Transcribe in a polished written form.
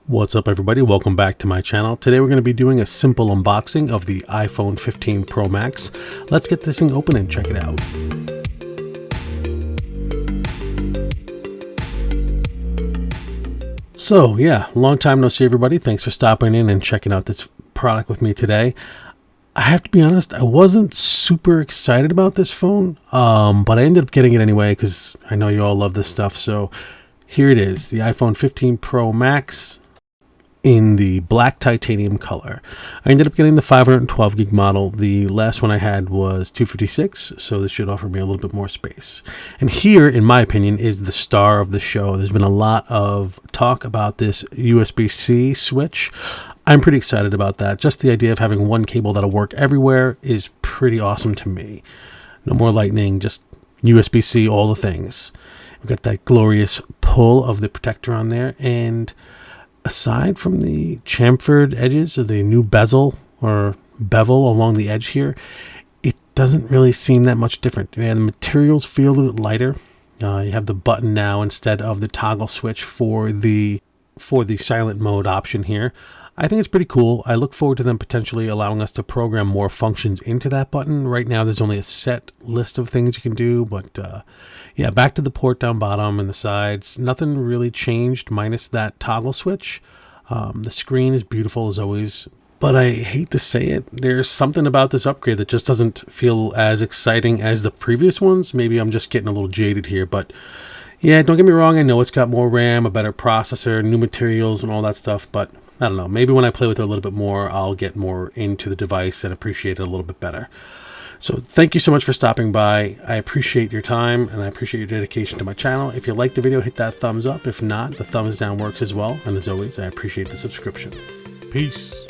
What's up everybody, welcome back to my channel. Today we're going to be doing a simple unboxing of the iPhone 15 Pro Max. Let's get this thing open and check it out. So yeah, long time no see everybody. Thanks for stopping in and checking out this product with me today. I have to be honest, I wasn't super excited about this phone, but I ended up getting it anyway because I know you all love this stuff. So here it is, the iPhone 15 Pro Max in the black titanium color. I ended up getting the 512 gig model. The last one I had was 256, so this should offer me a little bit more space. And here, in my opinion, is the star of the show. There's been a lot of talk about this USB-C switch. I'm pretty excited about that. Just the idea of having one cable that'll work everywhere is pretty awesome to me. No more lightning, just USB-C, all the things. We've got that glorious pull of the protector on there, and aside from the chamfered edges or the new bezel along the edge here, it doesn't really seem that much different. Yeah, the materials feel a little bit lighter. You have the button now instead of the toggle switch for the silent mode option here. I think it's pretty cool. I look forward to them potentially allowing us to program more functions into that button. Right now, there's only a set list of things you can do, but yeah, back to the port down bottom and the sides. Nothing really changed minus that toggle switch. The screen is beautiful as always, but I hate to say it, there's something about this upgrade that just doesn't feel as exciting as the previous ones. Maybe I'm just getting a little jaded here, but yeah, don't get me wrong. I know it's got more RAM, a better processor, new materials and all that stuff, but I don't know. Maybe when I play with it a little bit more, I'll get more into the device and appreciate it a little bit better. So thank you so much for stopping by. I appreciate your time and I appreciate your dedication to my channel. If you liked the video, hit that thumbs up. If not, the thumbs down works as well. And as always, I appreciate the subscription. Peace.